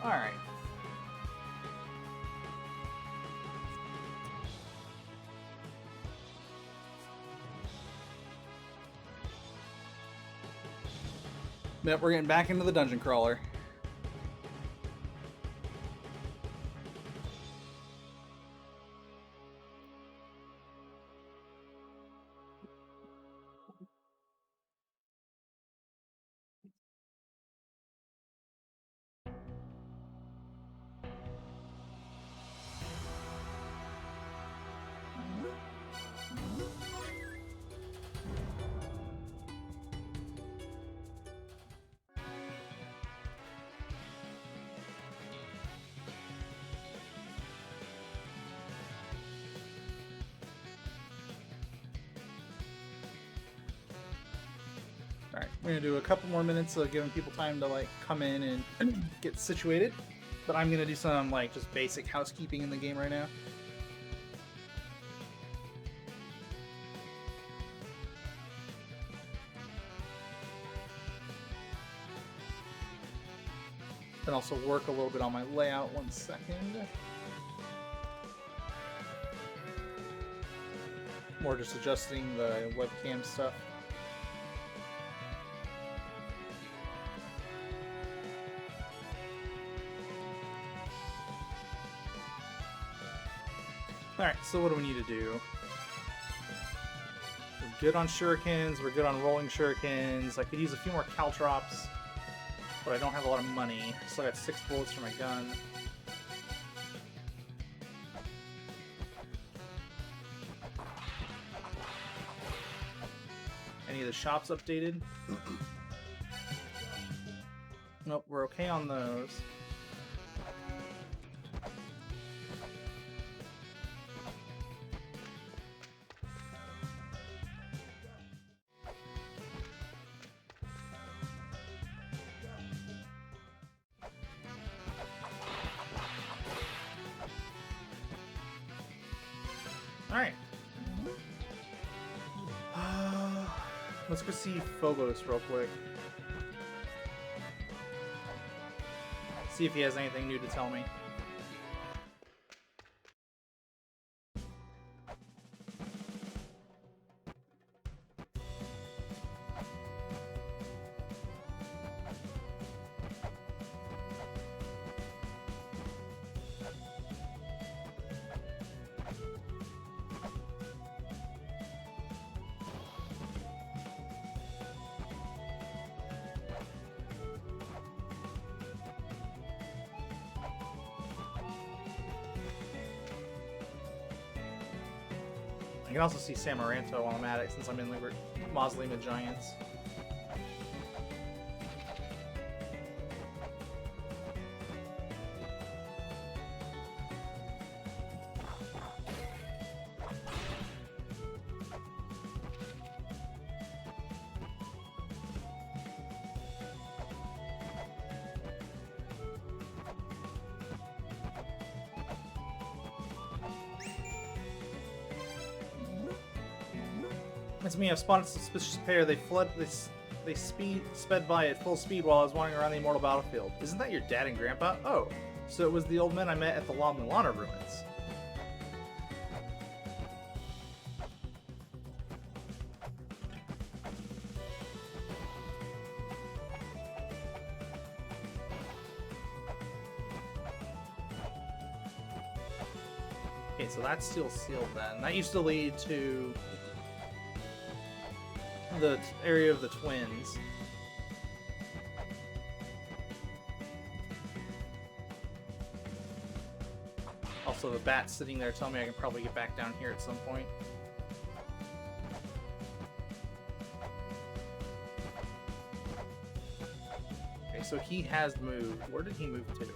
Alright. Yep, we're getting back into the dungeon crawler. Alright, we're gonna do a couple more minutes of giving people time to like come in and get situated. But I'm gonna do some like just basic housekeeping in the game right now. And also work a little bit on my layout. 1 second. More just adjusting the webcam stuff. Alright, so what do we need to do? We're good on shurikens, we're good on rolling shurikens. I could use a few more caltrops, but I don't have a lot of money. So I got 6 bullets for my gun. Any of the shops updated? Nope, we're okay on those. Alright. Let's go see Phobos real quick. See if he has anything new to tell me. I can also see Samaranto while I'm at it, since I'm in the Mausoleum of Giants. It's me. I've spotted a suspicious pair. They sped by at full speed while I was wandering around the immortal battlefield. Isn't that your dad and grandpa? Oh, so it was the old men I met at the La-Mulana ruins. Okay, so that's still sealed then. That used to lead to the area of the twins. Also, the bat's sitting there telling me I can probably get back down here at some point. Okay, so he has moved. Where did he move to?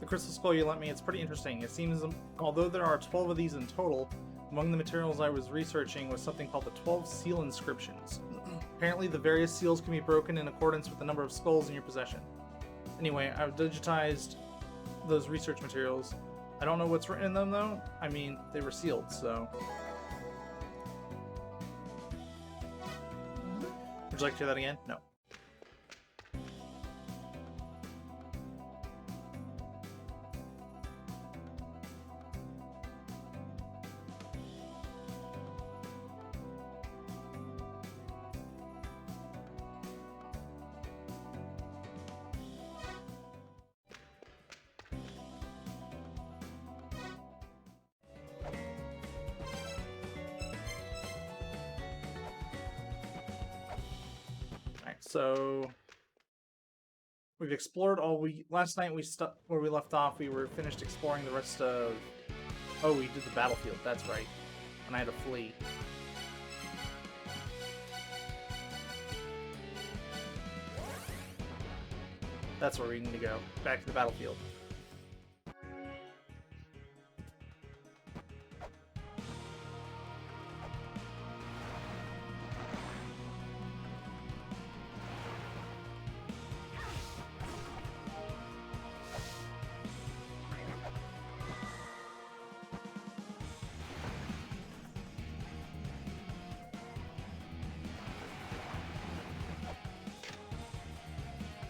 crystal skull you lent me, it's pretty interesting. It seems, although there are 12 of these in total, among the materials I was researching was something called the 12 seal inscriptions. Apparently the various seals can be broken in accordance with the number of skulls in your possession. Anyway, I've digitized those research materials. I don't know what's written in them though. I mean, they were sealed, so... Would you like to hear that again? No. So we've explored all we last night. Where we left off. We were finished exploring the rest of. Oh, we did the battlefield. That's right. And I had to flee. That's where we need to go. Back to the battlefield.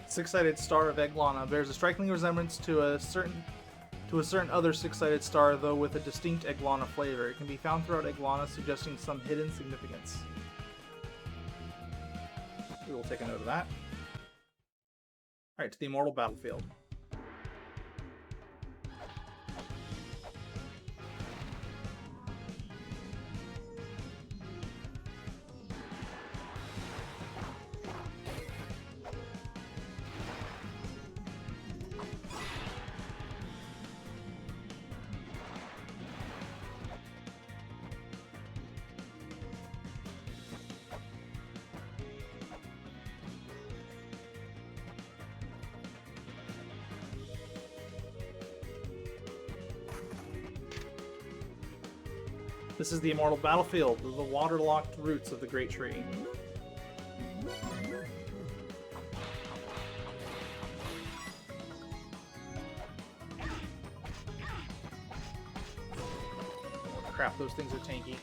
Six-sided star of Eglana bears a striking resemblance to a certain other six-sided star, though with a distinct Eglana flavor. It can be found throughout Eglana, suggesting some hidden significance. We will take a note of that. Alright, to the Immortal Battlefield. This is the Immortal Battlefield, the waterlocked roots of the Great Tree. Crap, those things are tanky.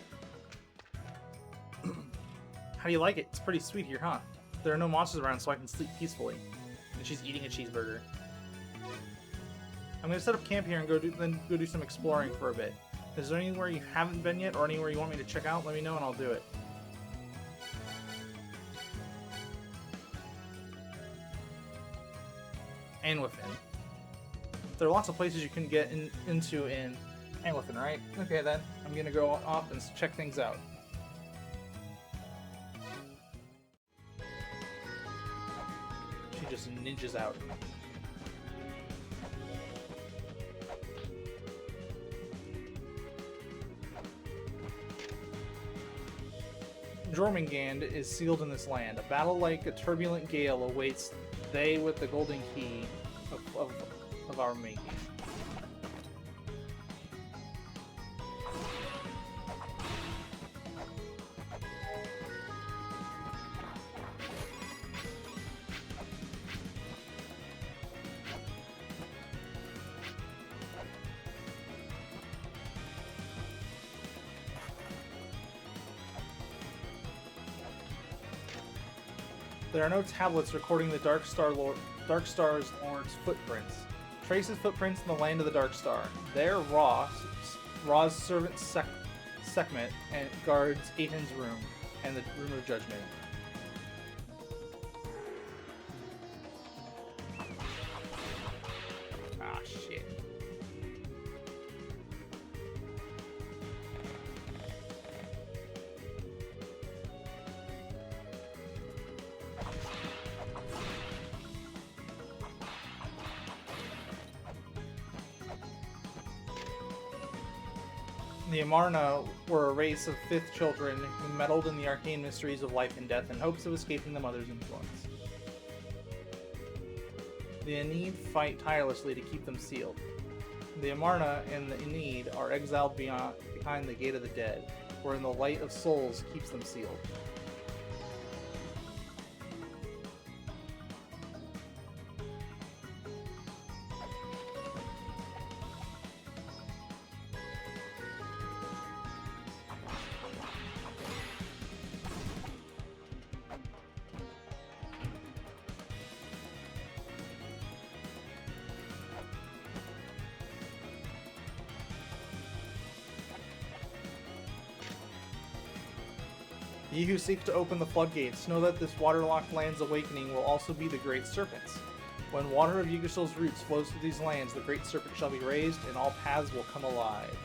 How do you like it? It's pretty sweet here, huh? There are no monsters around, so I can sleep peacefully. And she's eating a cheeseburger. I'm gonna set up camp here and then go do some exploring for a bit. Is there anywhere you haven't been yet, or anywhere you want me to check out? Let me know and I'll do it. Anwithin. There are lots of places you can get into in Anwithin, right? Okay then, I'm gonna go off and check things out. She just ninjas out. Jormungand is sealed in this land. A battle like a turbulent gale awaits they with the golden key of our making. There are no tablets recording the Dark Star's Lord's footprints. Trace his footprints in the land of the Dark Star. There, Ra's servant Sekhmet and guards Aiton's room and the Room of Judgment. Ah, shit. The La-Mulana were a race of fifth children who meddled in the arcane mysteries of life and death in hopes of escaping the mother's influence. The Aeneid fight tirelessly to keep them sealed. The Amarna and the Aeneid are exiled behind the Gate of the Dead, wherein the light of souls keeps them sealed. Ye who seek to open the floodgates, know that this waterlocked land's awakening will also be the Great Serpent's. When water of Yggdrasil's roots flows through these lands, the Great Serpent shall be raised, and all paths will come alive.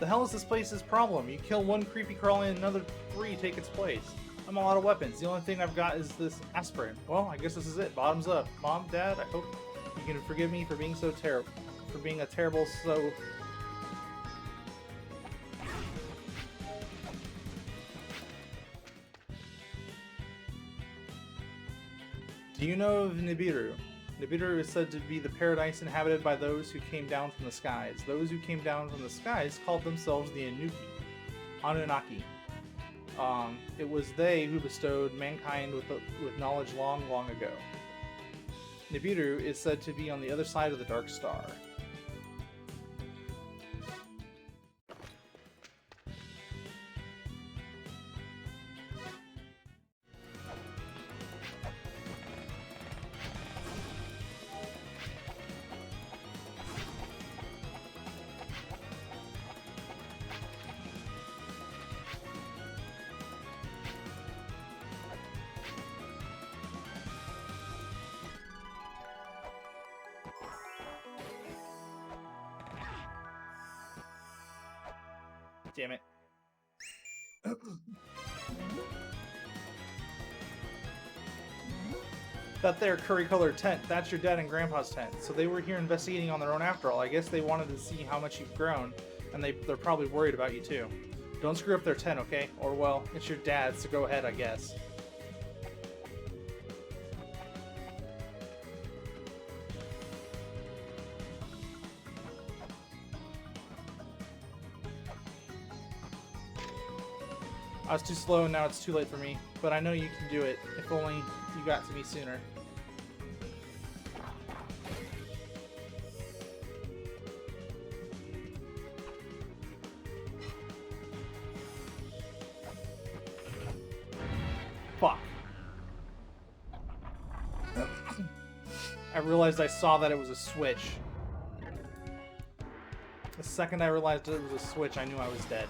The hell is this place's problem? You kill one creepy crawl and another 3 take its place. I'm all out of weapons. The only thing I've got is this aspirin. Well, I guess this is it. Bottoms up. Mom, Dad, I hope you can forgive me for being so terrible. For being a terrible, so... Do you know of Nibiru? Nibiru is said to be the paradise inhabited by those who came down from the skies. Those who came down from the skies called themselves the Anunnaki. It was they who bestowed mankind with knowledge long, long ago. Nibiru is said to be on the other side of the Dark Star. Damn it. That there curry-colored tent, that's your dad and grandpa's tent. So they were here investigating on their own after all. I guess they wanted to see how much you've grown, and they're probably worried about you too. Don't screw up their tent, okay? Or well, it's your dad's, so go ahead, I guess. I was too slow and now it's too late for me, but I know you can do it, if only you got to me sooner. Fuck. I realized I saw that it was a switch. The second I realized it was a switch, I knew I was dead.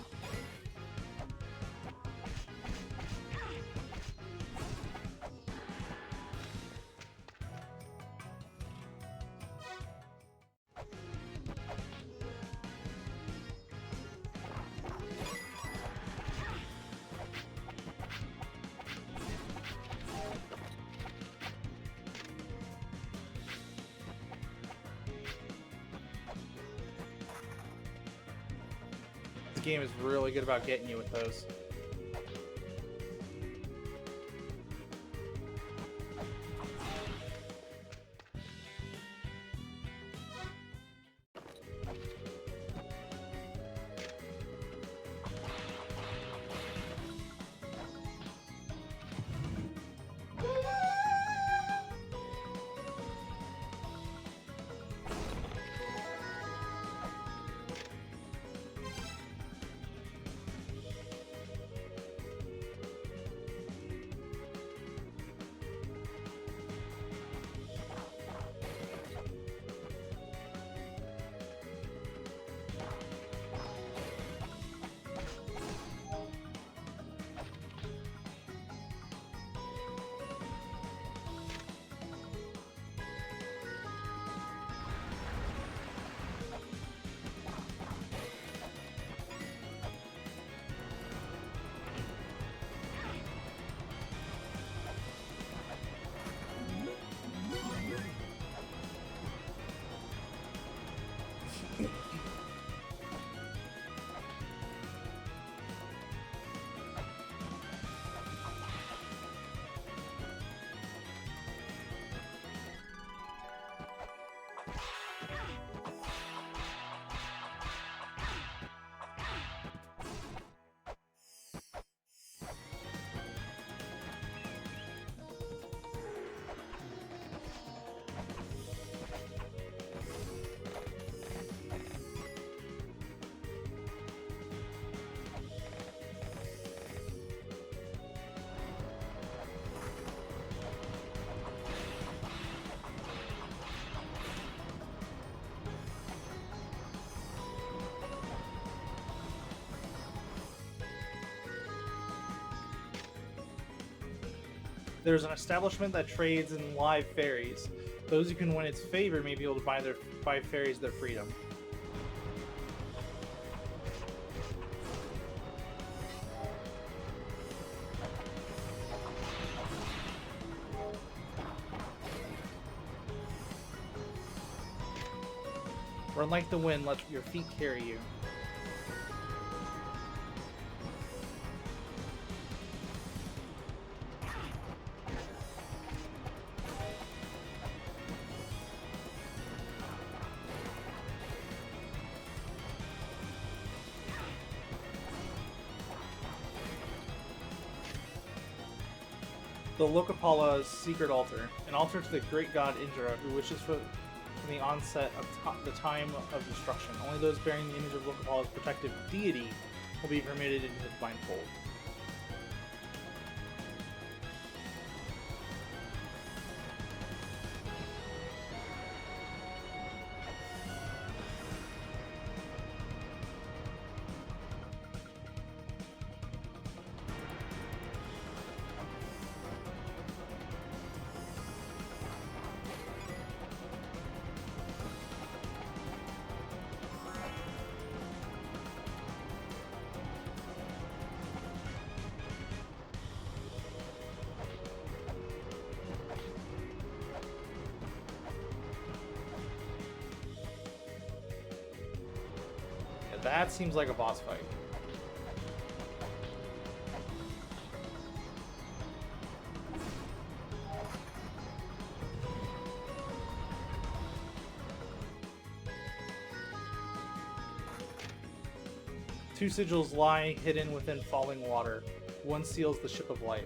The game is really good about getting you with those. There's an establishment that trades in live fairies. Those who can win its favor may be able to buy fairies their freedom. Run like the wind, let your feet carry you. The Lokapala's secret altar, an altar to the great god Indra, who wishes from the onset of the time of destruction. Only those bearing the image of Lokapala's protective deity will be permitted into the divine fold. That seems like a boss fight. Two sigils lie hidden within falling water. One seals the ship of life.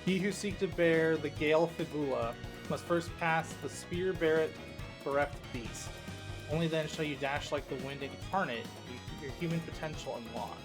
He who seeks to bear the Gale Fibula must first pass the Spear bereft beast. Only then shall you dash like the wind incarnate, your human potential unlocked.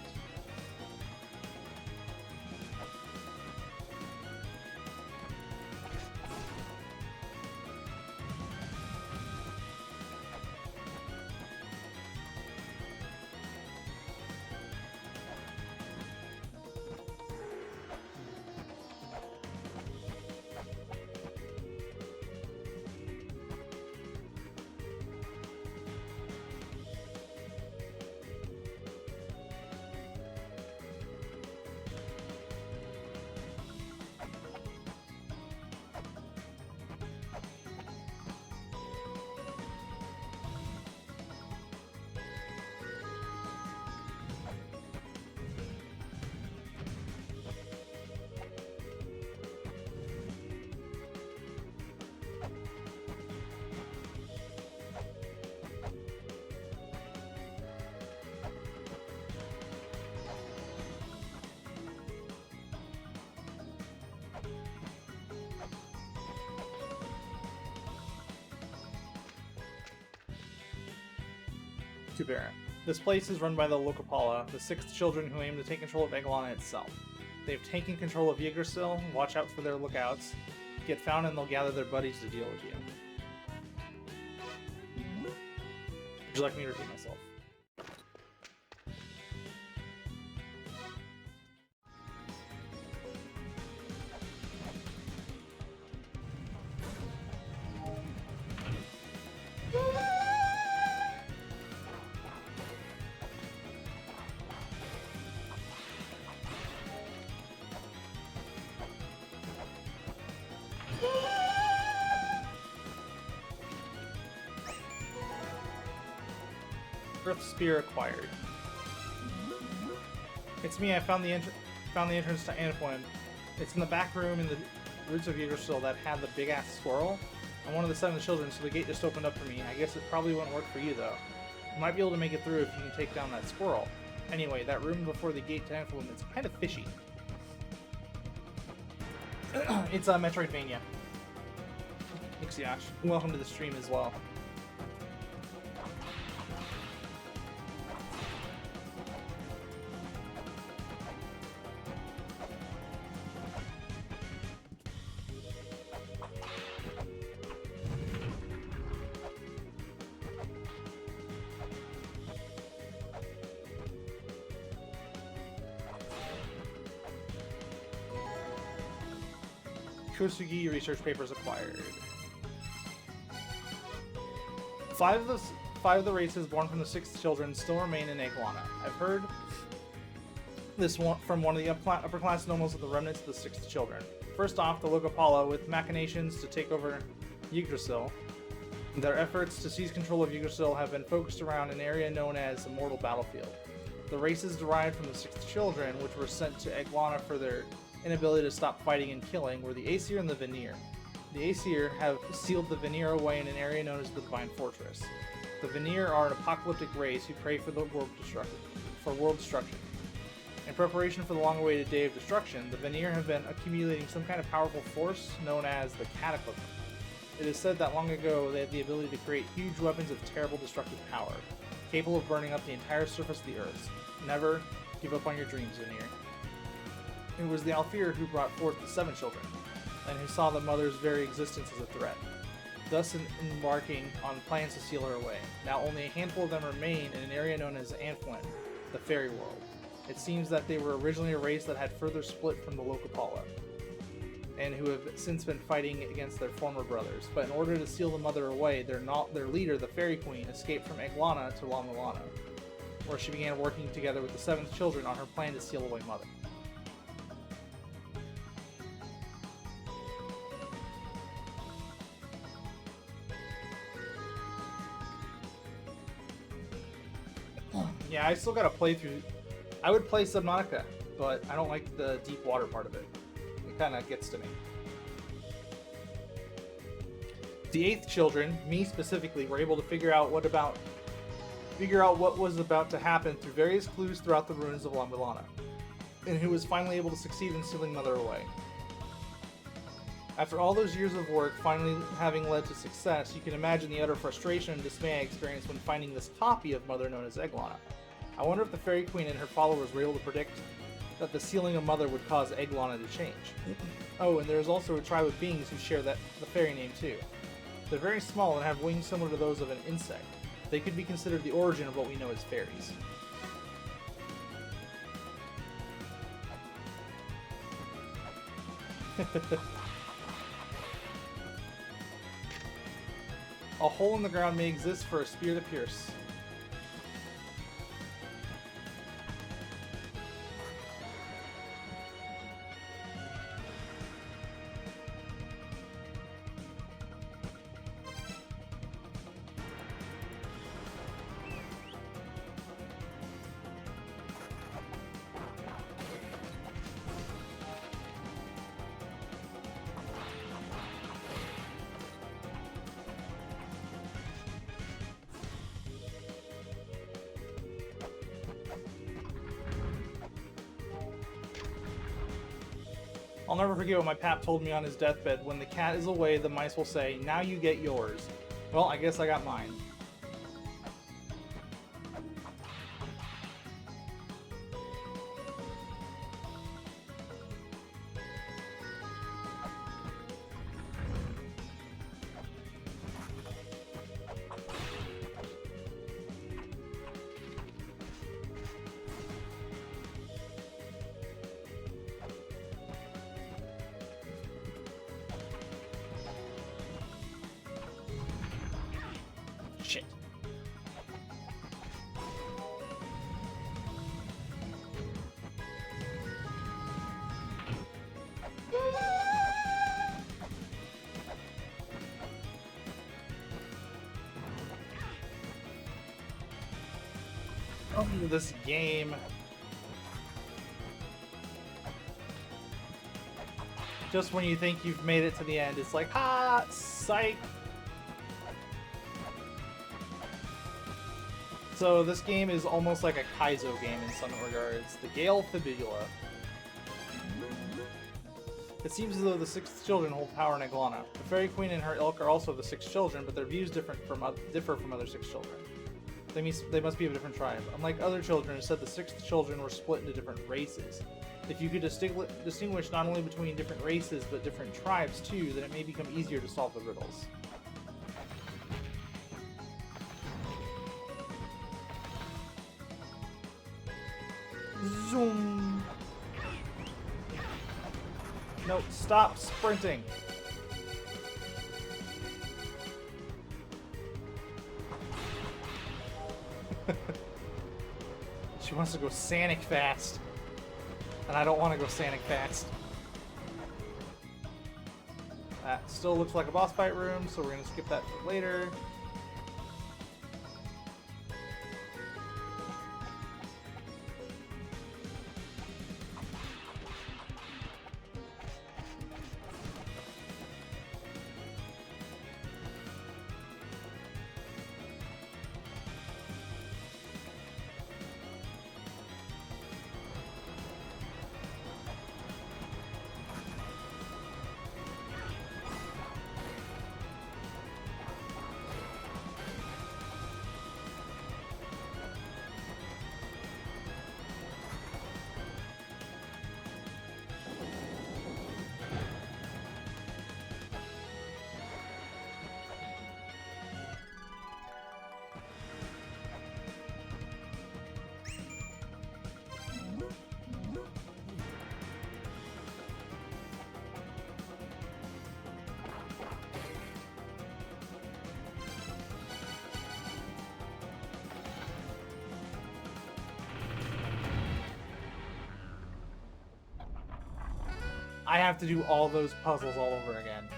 Tubera. This place is run by the Lokapala, the 6 children who aim to take control of La-Mulana itself. They've taken control of Yggdrasil, watch out for their lookouts, get found and they'll gather their buddies to deal with you. Would you like me to repeat myself? Earth Spear acquired. It's me. I found the entrance to Anaplan. It's in the back room in the roots of Yggdrasil that had the big ass squirrel. I'm one of the 7 children, so the gate just opened up for me. I guess it probably won't work for you though. You might be able to make it through if you can take down that squirrel. Anyway, that room before the gate to Anaplan is kind of fishy. It's Metroidvania. Thanks, Yash. Welcome to the stream as well. Kosugi research papers acquired. Five of the races born from the 6 children still remain in La-Mulana. I've heard this one from one of the upper class nobles of the remnants of the 6 children. First off, the Lokapala, with machinations to take over Yggdrasil. Their efforts to seize control of Yggdrasil have been focused around an area known as the Mortal Battlefield. The races derived from the 6 children, which were sent to La-Mulana for their inability to stop fighting and killing, were the Aesir and the Vanir. The Aesir have sealed the Vanir away in an area known as the Divine Fortress. The Vanir are an apocalyptic race who pray for world destruction. In preparation for the long-awaited Day of Destruction, the Vanir have been accumulating some kind of powerful force known as the Cataclysm. It is said that long ago they had the ability to create huge weapons of terrible destructive power, capable of burning up the entire surface of the Earth. Never give up on your dreams, Vanir. It was the Alfir who brought forth the 7 children, and who saw the mother's very existence as a threat, thus embarking on plans to seal her away. Now only a handful of them remain in an area known as Anflin, the fairy world. It seems that they were originally a race that had further split from the Lokapala, and who have since been fighting against their former brothers. But in order to seal the mother away, their leader, the Fairy Queen, escaped from La-Mulana to La-Mulana, where she began working together with the 7 children on her plan to seal away mother. Yeah, I still gotta play through. I would play Subnautica, but I don't like the deep water part of it. It kind of gets to me. The 8th children, me specifically, were able to figure out what was about to happen through various clues throughout the ruins of La-Mulana, and who was finally able to succeed in sealing Mother away. After all those years of work finally having led to success, you can imagine the utter frustration and dismay I experienced when finding this copy of Mother known as La-Mulana. I wonder if the Fairy Queen and her followers were able to predict that the sealing of Mother would cause La-Mulana to change. Oh, and there is also a tribe of beings who share the fairy name too. They're very small and have wings similar to those of an insect. They could be considered the origin of what we know as fairies. A hole in the ground may exist for a spear to pierce. I'll never forget what my pap told me on his deathbed. When the cat is away, the mice will say, "Now you get yours." Well, I guess I got mine. Shit. Oh, this game. Just when you think you've made it to the end, it's like, ha, psych. So this game is almost like a Kaizo game in some regards. The Gale Fibula. It seems as though the 6 children hold power in La-Mulana. The Fairy Queen and her ilk are also the 6 children, but their views differ from other 6 children. They must be of a different tribe. Unlike other children, it said the 6 children were split into different races. If you could distinguish not only between different races, but different tribes too, then it may become easier to solve the riddles. Zoom. No, stop sprinting. She wants to go Sonic fast. And I don't want to go Sonic fast. That still looks like a boss fight room, so we're going to skip that for later. I have to do all those puzzles all over again.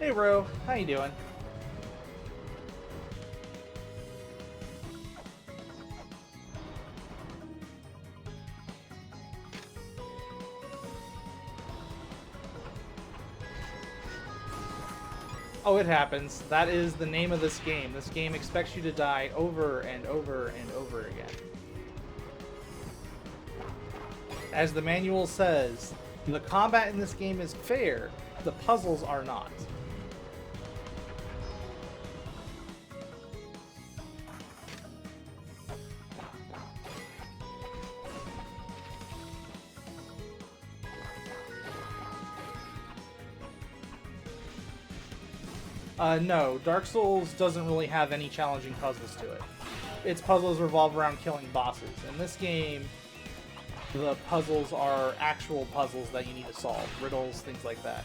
Hey, Ro. How you doing? Oh, it happens. That is the name of this game. This game expects you to die over and over and over again. As the manual says, the combat in this game is fair, the puzzles are not. No, Dark Souls doesn't really have any challenging puzzles to it. Its puzzles revolve around killing bosses. In this game, the puzzles are actual puzzles that you need to solve. Riddles, things like that.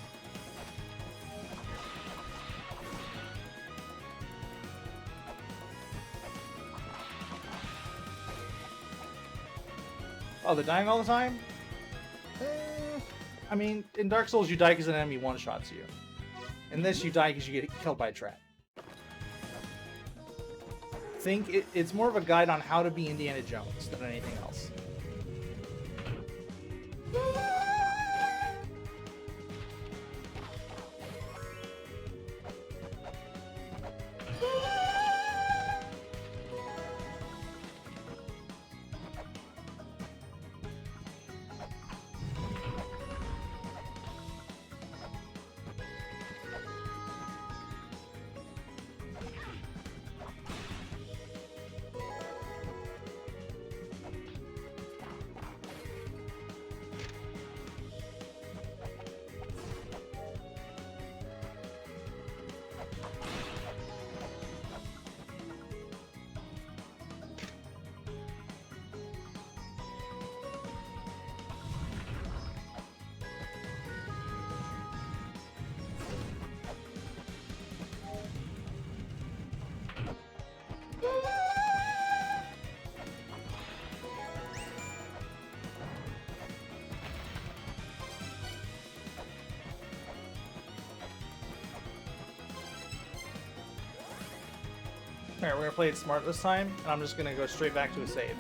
Oh, they're dying all the time? I mean, in Dark Souls you die because an enemy one-shots you. In this, you die because you get killed by a trap. It's more of a guide on how to be Indiana Jones than anything else. Alright, we're gonna play it smart this time, and I'm just gonna go straight back to a save.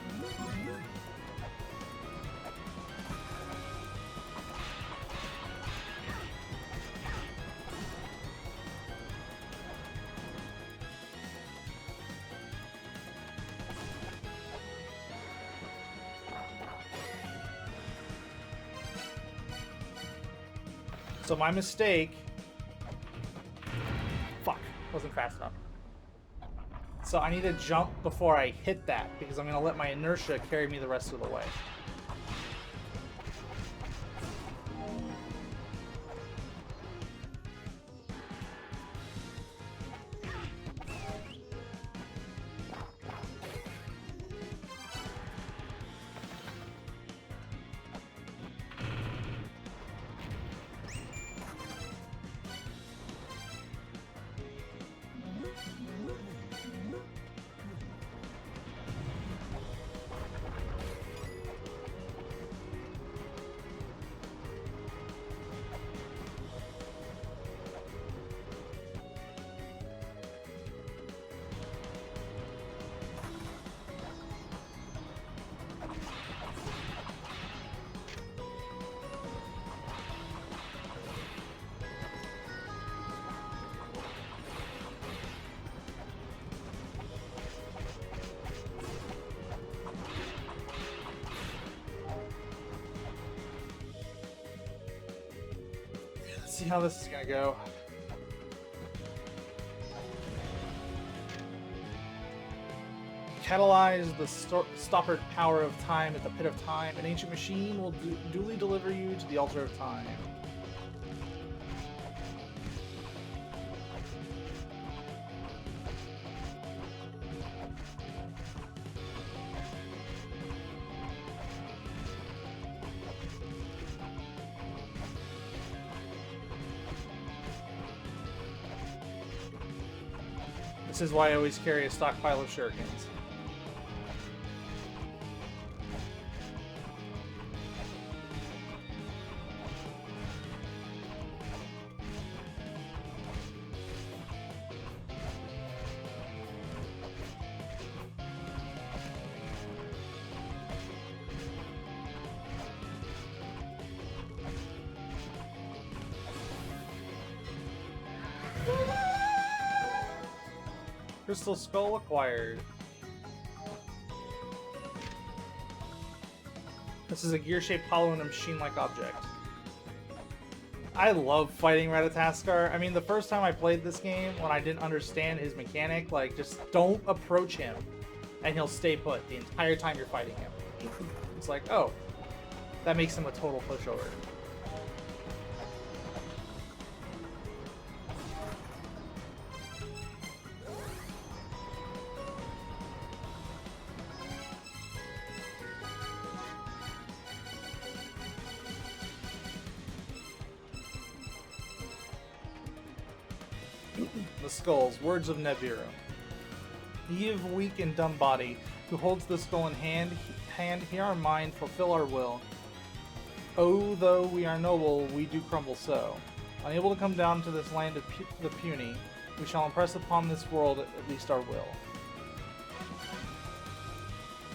So my mistake... Fuck, wasn't fast enough. So I need to jump before I hit that, because I'm going to let my inertia carry me the rest of the way. See how this is gonna go. Catalyze the stoppered power of time at the pit of time. An ancient machine will duly deliver you to the altar of time. This is why I always carry a stockpile of shurikens. Crystal Skull acquired. This is a gear-shaped hollow in a machine-like object. I love fighting Ratatoskr. I mean, the first time I played this game, when I didn't understand his mechanic, like, just don't approach him, and he'll stay put the entire time you're fighting him. It's like, oh, that makes him a total pushover. The skulls, words of Nibiru. Ye of weak and dumb body, who holds the skull in hand, hear our mind, fulfill our will. Oh, though we are noble, we do crumble so. Unable to come down to this land of the puny, we shall impress upon this world at least our will.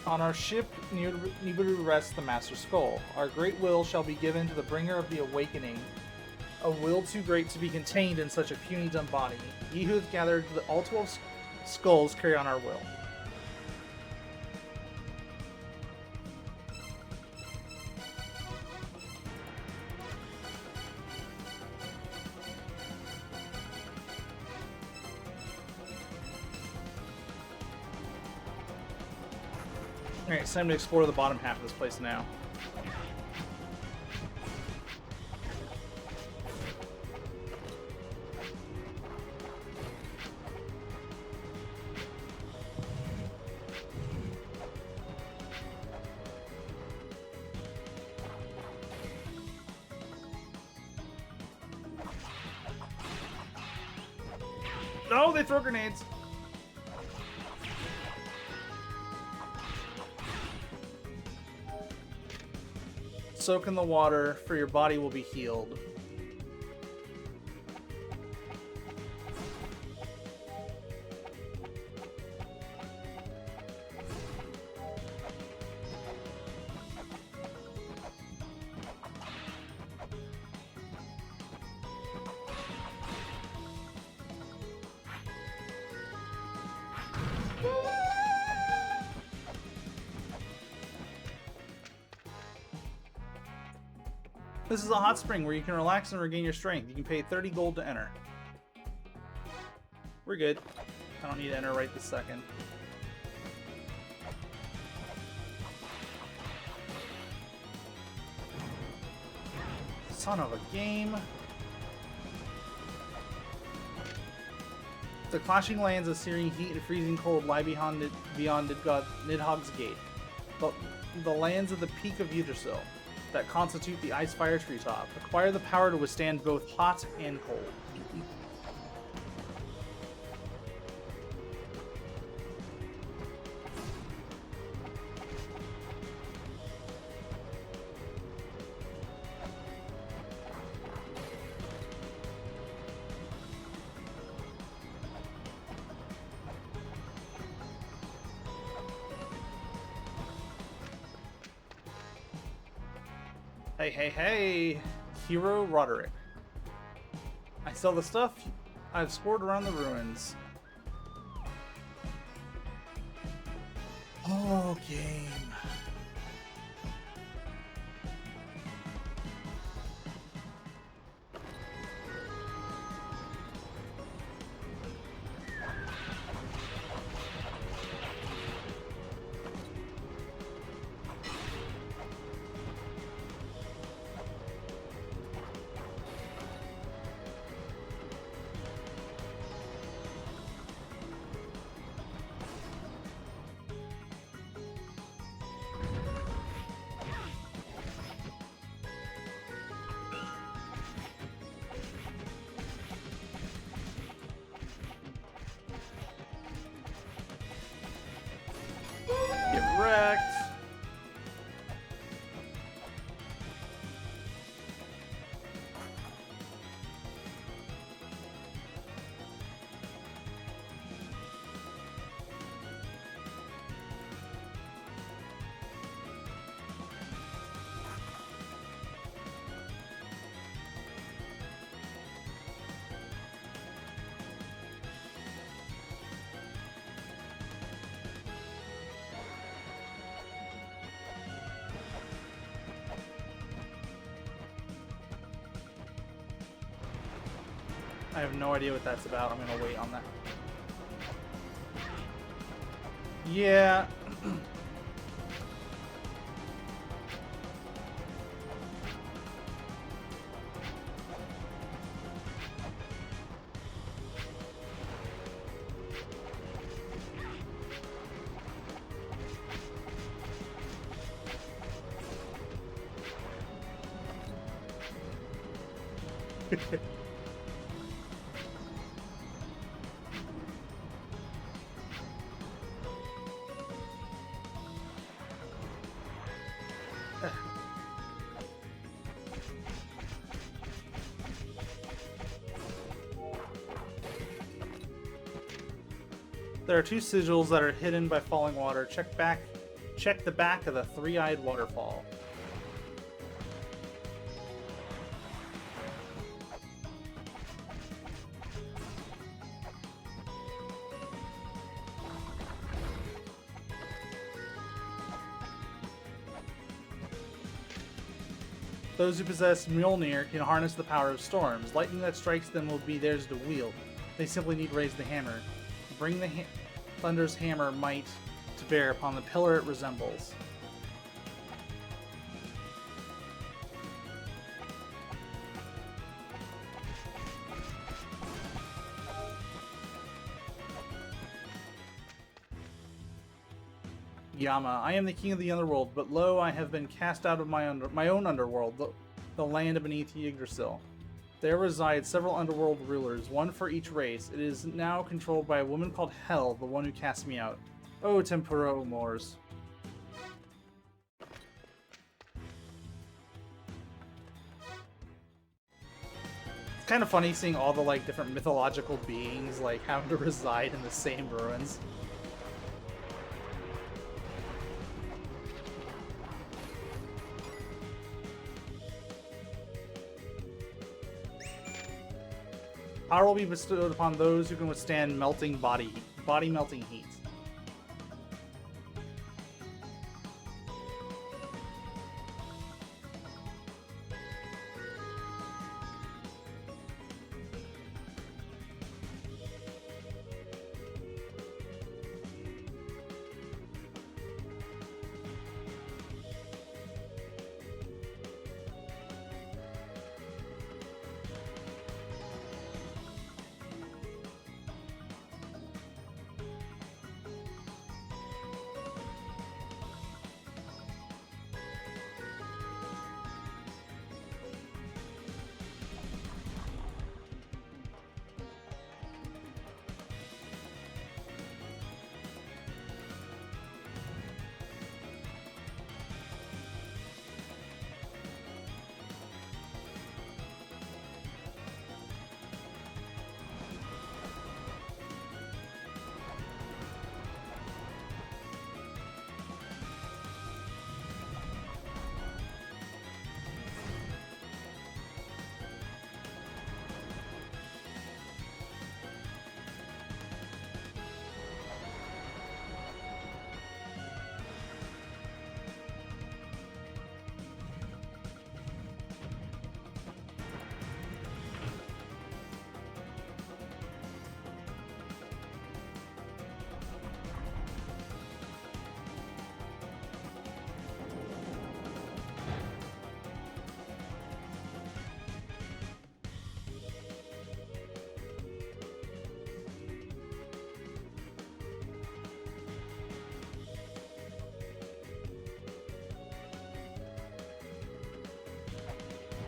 On our ship near Nibiru rests the Master Skull. Our great will shall be given to the bringer of the awakening, a will too great to be contained in such a puny dumb body. Ye who have gathered all 12 skulls carry on our will. Alright, it's time to explore the bottom half of this place now. No, they throw grenades. Soak in the water, for your body will be healed. This is a hot spring where you can relax and regain your strength. You can pay 30 gold to enter. We're good. I don't need to enter right this second. Son of a game. The clashing lands of searing heat and freezing cold lie beyond Nidhogg's gate. But the lands of the peak of Yggdrasil that constitute the Ice-Fire Treetop acquire the power to withstand both hot and cold. Hey, hey, hey! Hero Roderick. I sell the stuff I've scored around the ruins. Oh, game. Get wrecked. I have no idea what that's about. I'm gonna wait on that. Yeah. There are two sigils that are hidden by falling water. Check the back of the three-eyed waterfall. Those who possess Mjolnir can harness the power of storms. Lightning that strikes them will be theirs to wield. They simply need to raise the hammer. Bring the Thunder's hammer might to bear upon the pillar it resembles. Yama, I am the king of the underworld, but lo, I have been cast out of my own underworld, the land beneath Yggdrasil. There reside several underworld rulers, one for each race. It is now controlled by a woman called Hel, the one who cast me out. Oh, Tempura Moors. It's kind of funny seeing all the like different mythological beings like having to reside in the same ruins. Power will be bestowed upon those who can withstand body melting heat.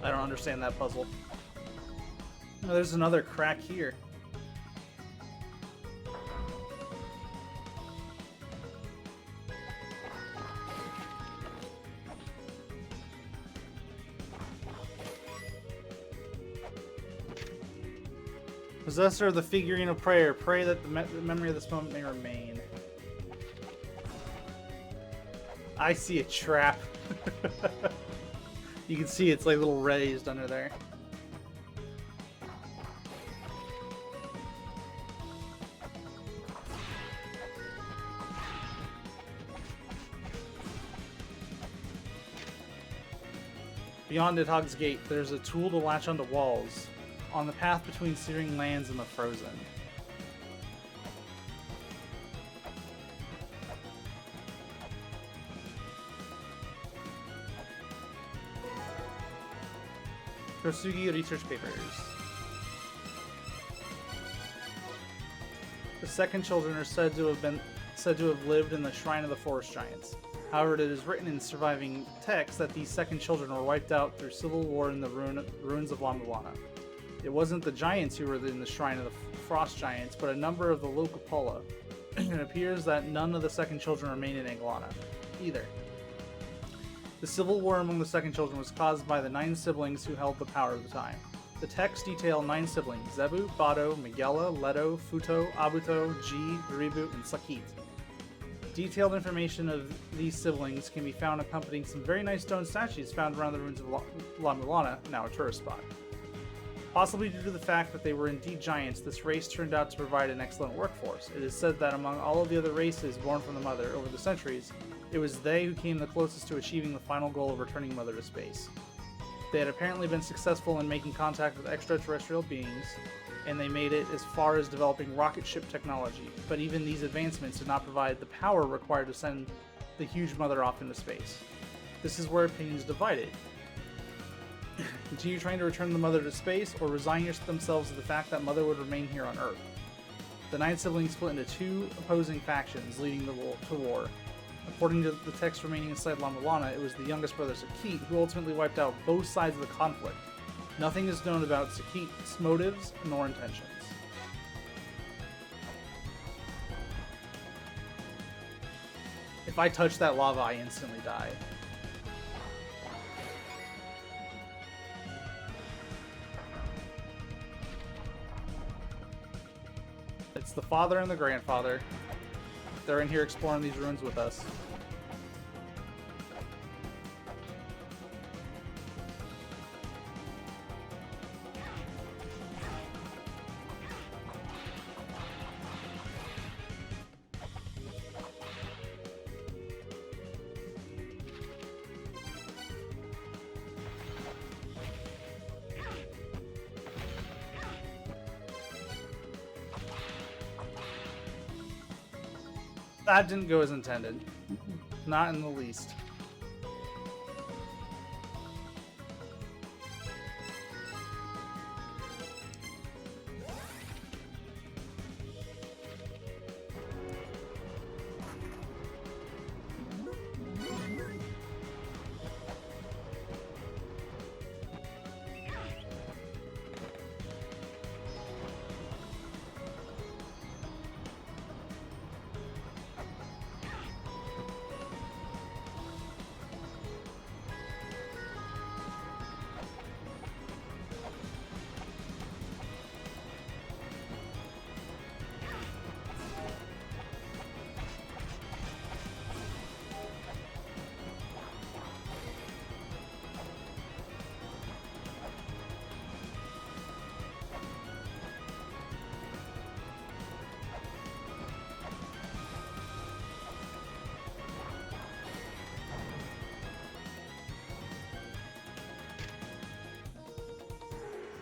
I don't understand that puzzle. Oh, there's another crack here. Possessor of the figurine of prayer, pray that the memory of this moment may remain. I see a trap. You can see it's like a little raised under there. Beyond Nidhogg's gate, there's a tool to latch onto walls, on the path between searing lands and the frozen. Kosugi research papers. The second children are said to have lived in the Shrine of the Forest Giants. However, it is written in surviving texts that these second children were wiped out through civil war in the ruins of La-Mulana. It wasn't the giants who were in the Shrine of the Frost Giants, but a number of the local Pola. It appears that none of the second children remain in La-Mulana either. The civil war among the second children was caused by the 9 siblings who held the power at the time. The texts detail 9 siblings: Zebu, Bado, Migela, Leto, Futo, Abuto, Ji, Ribu, and Sakit. Detailed information of these siblings can be found accompanying some very nice stone statues found around the ruins of La-Mulana, now a tourist spot. Possibly due to the fact that they were indeed giants, this race turned out to provide an excellent workforce. It is said that among all of the other races born from the Mother over the centuries, it was they who came the closest to achieving the final goal of returning Mother to space. They had apparently been successful in making contact with extraterrestrial beings, and they made it as far as developing rocket ship technology, but even these advancements did not provide the power required to send the huge Mother off into space. This is where opinions divided. Continue trying to return the Mother to space, or resign themselves to the fact that Mother would remain here on Earth. The 9 siblings split into 2 opposing factions, leading to war. According to the text remaining inside La-Mulana, it was the youngest brother Sakit who ultimately wiped out both sides of the conflict. Nothing is known about Sakit's motives nor intentions. If I touch that lava, I instantly die. It's the father and the grandfather. They're in here exploring these ruins with us. That didn't go as intended. Not in the least.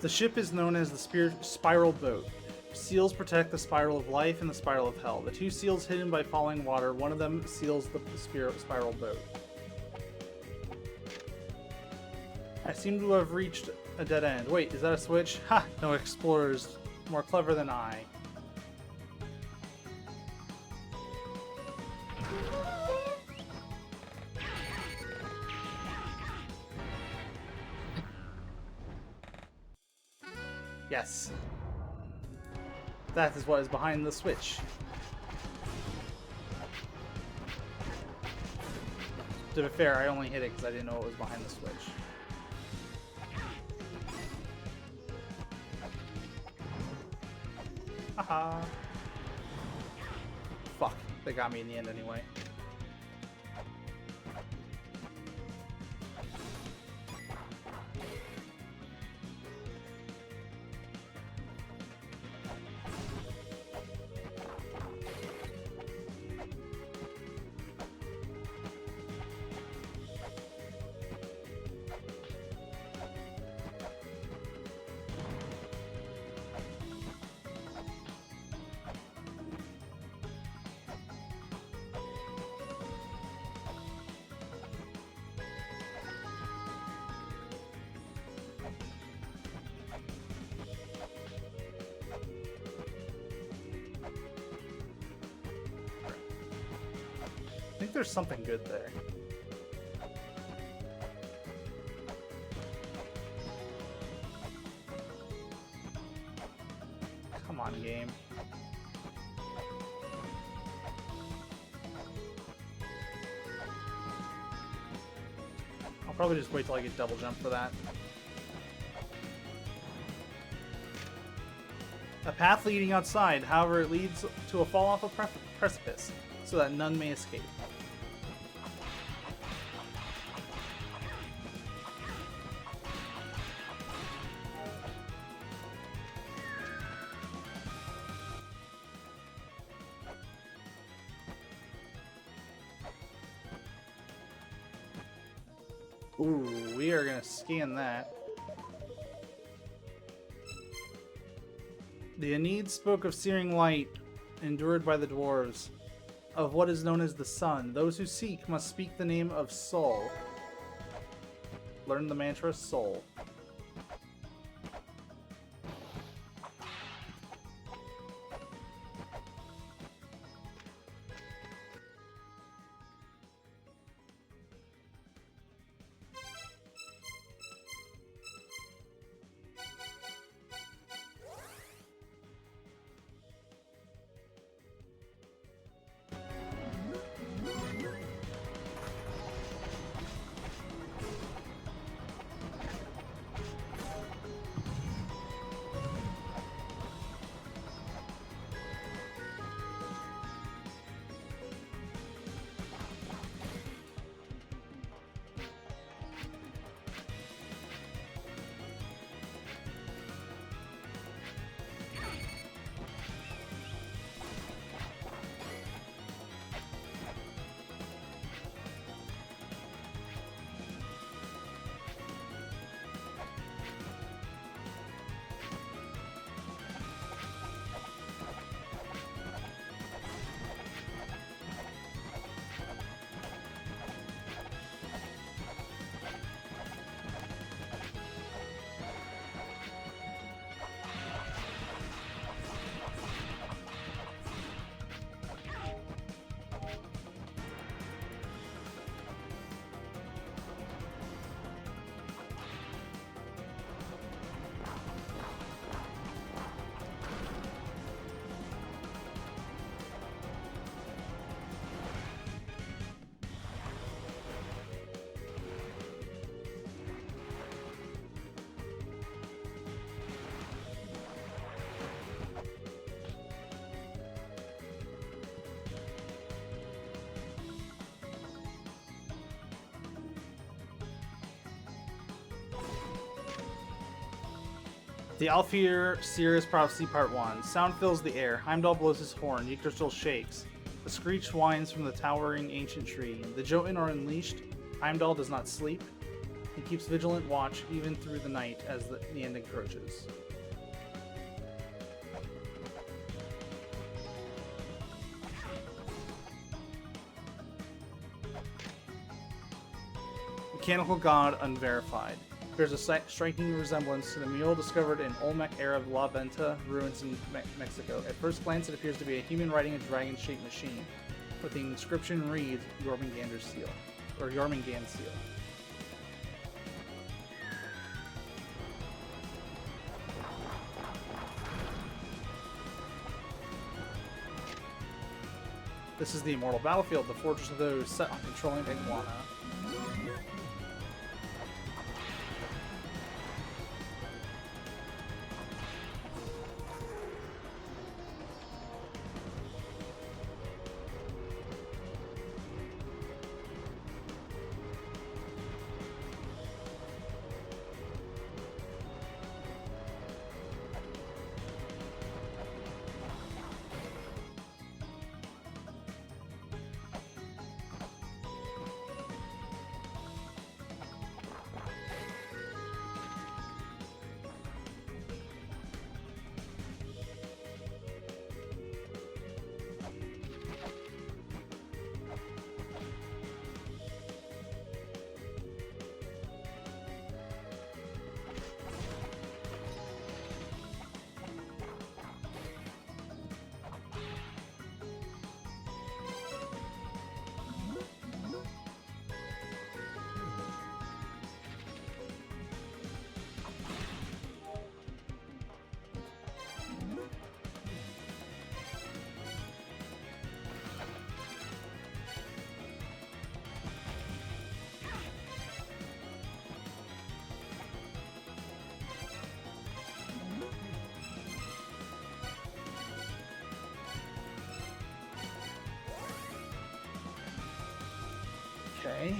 The ship is known as the Spiral Boat. Seals protect the Spiral of Life and the Spiral of Hell. The 2 seals hidden by falling water, one of them seals the Spiral Boat. I seem to have reached a dead end. Wait, is that a switch? Ha! No explorers more clever than I. Yes. That is what is behind the switch. To be fair, I only hit it because I didn't know what was behind the switch. Haha. Fuck. They got me in the end anyway. I think there's something good there. Come on, game. I'll probably just wait till I get double jump for that. A path leading outside, however, it leads to a fall off a precipice, so that none may escape. Ooh, we are gonna scan that. The Aeneid spoke of searing light endured by the dwarves, of what is known as the sun. Those who seek must speak the name of Sol. Learn the mantra Sol. The Alfir Seer's Prophecy Part 1. Sound fills the air. Heimdall blows his horn. Yggdrasil shakes. The screech whines from the towering ancient tree. The Jotun are unleashed. Heimdall does not sleep. He keeps vigilant watch even through the night as the end approaches. Mechanical God Unverified. There's a striking resemblance to the mule discovered in Olmec-era La Venta ruins in Mexico. At first glance, it appears to be a human riding a dragon-shaped machine, but the inscription reads Jormungandr's seal, or Jormungand's seal. This is the Immortal Battlefield, the fortress of those set on controlling La-Mulana. Okay.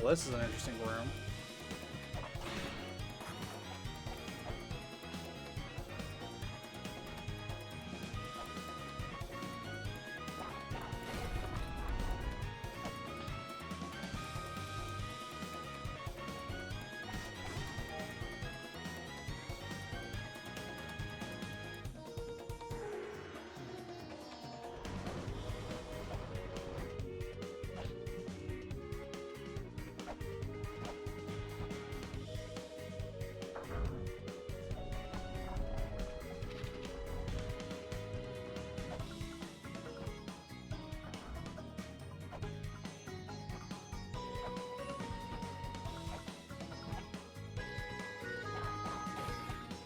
Well, this is an interesting room.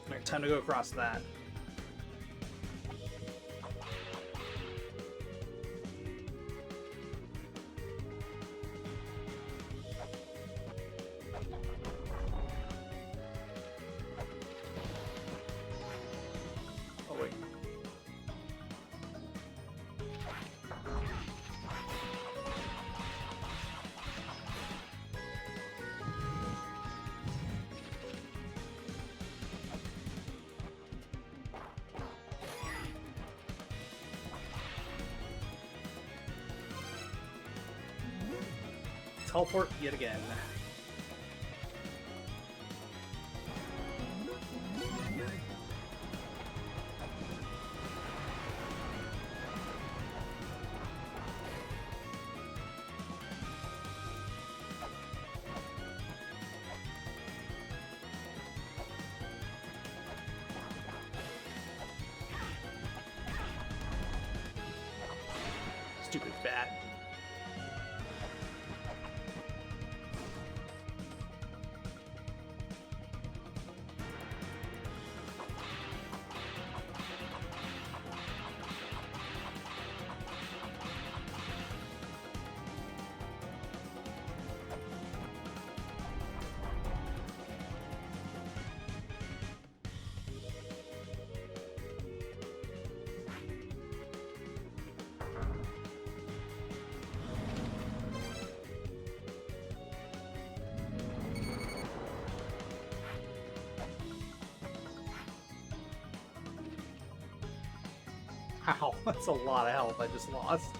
Alright, time to go across that. Oh, wait. Teleport yet again. Stupid bat. Wow, that's a lot of health I just lost.